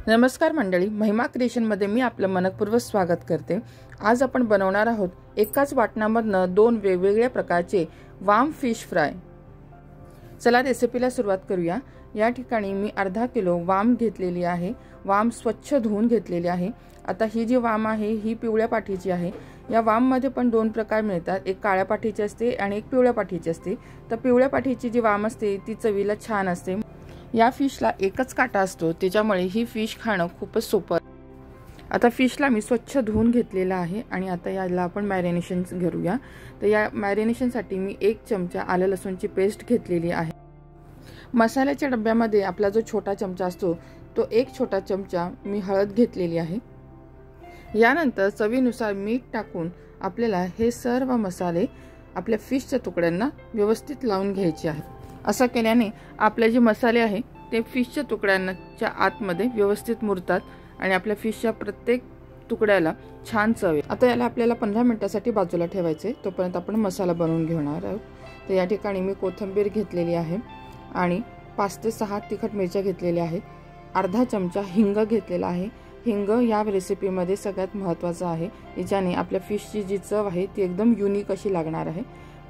नमस्कार मंडळी, महिमा क्रिएशनमध्ये मी आपलं मनपूर्वक स्वागत करते। आज आपण बनवणार आहोत एकाच वाटणामधनं दोन वेगवेगळ्या प्रकारचे वाम फिश फ्राय। चला रेसिपीला सुरुवात करूया। या ठिकाणी मी अर्धा किलो वाम घेतलेली आहे। वाम स्वच्छ धुवून घेतलेली आहे। आता ही जी वाम आहे ही पिवळ्या पाठीची आहे। या वाम मध्ये पण दोन प्रकार मिळतात, एक काळ्या पाठीची असते आणि एक पिवळ्या पाठीची असते। तर पिवळ्या पाठीची जी वाम असते ती चवीला छान असते। या फिशला एकच काटा असतो, त्याच्यामुळे ही फिश खाणं खूपच सोपं। आता फिशला मी स्वच्छ धुवून घेतलेला आहे आणि आता याला आपण मॅरिनेशन करूया। तर या मॅरिनेशनसाठी मी 1 चमचा आलं लसूणची पेस्ट घेतलेली आहे। मसाल्याच्या डब्यामध्ये आपला जो छोटा चमचा असतो तो 1 छोटा चमचा मी हळद घेतलेली आहे। यानंतर चवीनुसार मीठ टाकून आपल्याला हे सर्व मसाले आपल्या फिशच्या तुकड्यांना व्यवस्थित लावून घ्यायचे आहेत। असं केल्याने आपले जे मसाले आहे ते फिशच्या तुकड्यांच्या आतमध्ये व्यवस्थित मुरतात आणि आपल्या फिशच्या प्रत्येक तुकड्याला छान चव येते। आता याला आपल्याला 15 मिनिटांसाठी बाजूला ठेवायचे, तोपर्यंत आपण मसाला बनवून घेणार आहोत। तर या ठिकाणी मी कोथिंबीर घेतलेली आहे आणि 5 ते 6 तिखट मिरच्या घेतलेल्या आहेत। अर्धा चमचा हिंग घेतलेला आहे। हिंग या रेसिपीमध्ये सगळ्यात महत्त्वाचा आहे, याच्याने आपल्या फिशची जी चव आहे ती एकदम युनिक अशी लागणार आहे।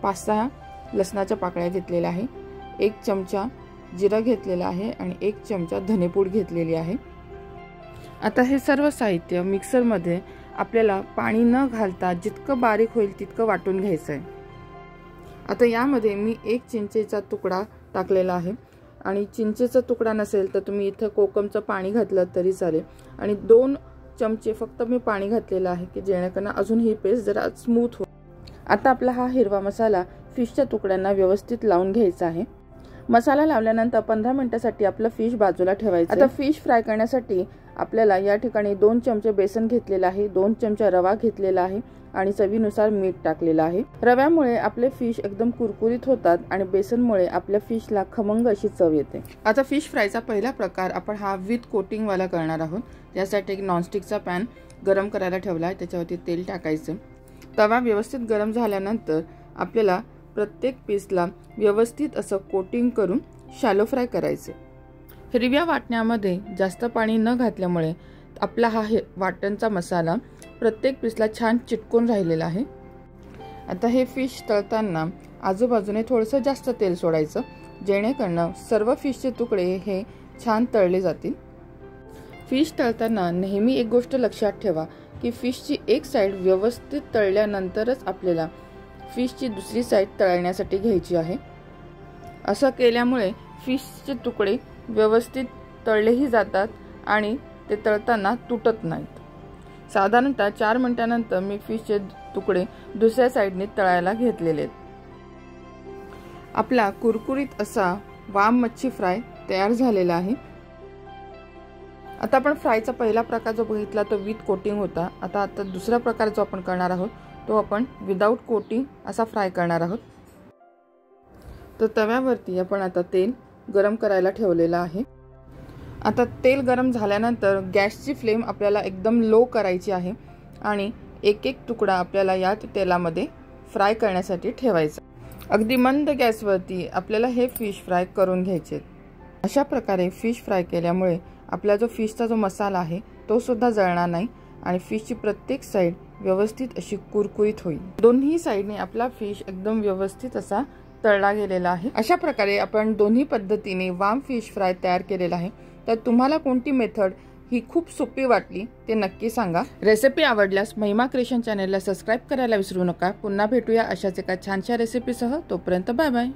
5-6 लसणाच्या पाकळ्या घेतलेल्या आहे। 1 चमचा जिरा घेतलेला आहे आणि 1 चमचा धनेपूड घेतलेली आहे। आता हे सर्व साहित्य मिक्सर मध्ये आपल्याला पाणी न घालता जितकं बारीक होईल तितकं वाटून घ्यायचं आहे। आता यामध्ये मी 1 चिंचेचा तुकडा टाकलेला आहे आणि चिंचेचा तुकडा नसेल तर तुम्ही इथं कोकमचं पाणी घातलं तरी चालेल आणि 2 चमचे फक्त मी पाणी घातलेलं आहे की जेणेकरून अजून ही पेस्ट जरा स्मूथ हो। आता आपला हा हिरवा मसाला फिशच्या तुकड्यांना व्यवस्थित लावून घ्यायचा आहे। मसाला लावल्यानंतर 15 मिनिटांसाठी आपलं फिश बाजूला ठेवायचं। आता फिश फ्राय करण्यासाठी आपल्याला या ठिकाणी 2 चमचे बेसन घेतलेला आहे, 2 चमचा रवा घेतलेला आहे आणि चवीनुसार मीठ टाकलेलं आहे। रव्यामुळे आपले फिश एकदम कुरकुरीत होतात आणि बेसनमुळे आपल्या फिशला खमंग अशी चव येते। आता फिश फ्रायचा पहिला प्रकार आपण हा विथ कोटिंग वाला करणार आहोत। त्यासाठी एक नॉनस्टिकचा पॅन गरम करायला ठेवला आहे, त्याच्यावरती तेल टाकायचं। तवा व्यवस्थित गरम झाल्यानंतर आपल्याला प्रत्येक पीसला व्यवस्थित असं कोटिंग करून शॅलो फ्राय करायचे। हिरव्या वाटण्यामध्ये जास्त पाणी न घातल्यामुळे आपला हा वाटणचा मसाला प्रत्येक पीसला छान चिटकून राहिलेला आहे। आता हे फिश तळताना आजूबाजूने थोडंसं जास्त तेल सोडायचं, जेणेकरून सर्व फिशचे तुकडे हे छान तळले जातील। फिश तळताना नेहमी एक गोष्ट लक्षात ठेवा की फिशची एक साइड व्यवस्थित तळल्यानंतरच आपल्याला फिशची दुसरी साइड तळण्यासाठी घ्यायची आहे। असं केल्यामुळे फिशचे तुकडे व्यवस्थित तळलेही जातात आणि ते तळताना तुटत नाहीत। साधारणतः 4 मिनिटांनंतर मी फिशचे तुकडे दुसऱ्या साइडने तळायला घेतलेले आहेत। आपला कुरकुरीत असा वाम मच्छी फ्राय तयार झालेला आहे। आता आपण फ्रायचा पहिला प्रकार जो बघितला तो विथ कोटिंग होता। आता दुसरा प्रकार जो आपण करणार आहोत तो आपण विदाउट कोटिंग असा फ्राय करणार आहोत। तर तव्यावरती आपण आता तेल गरम करायला ठेवलेला आहे। आता तेल गरम झाल्यानंतर गॅसची फ्लेम आपल्याला एकदम लो करायची आहे आणि एक तुकडा आपल्याला या तेलामध्ये फ्राय करण्यासाठी ठेवायचा। अगदी मंद गॅसवरती आपल्याला हे फिश फ्राय करून घ्यायचे। अशा प्रकारे फिश फ्राय केल्यामुळे आपला जो फिशचा जो मसाला आहे तो सुद्धा जळणार नाही आणि फिशची प्रत्येक साइड व्यवस्थित अशी कुरकुरीत होईल। दोन्ही साइडने आपला फिश एकदम व्यवस्थित असा तळला गेलेला आहे। अशा प्रकारे आपण दोन्ही पद्धतीने वाम फिश फ्राय तयार केलेला आहे। तर तुम्हाला कोणती मेथड ही खूप सोपी वाटली ते नक्की सांगा। रेसिपी आवडल्यास महिमा क्रिएशन चॅनलला सबस्क्राइब करायला विसरू नका। पुन्हा भेटूया अशाच एका छानशा रेसिपीसह। तोपर्यंत बाय बाय।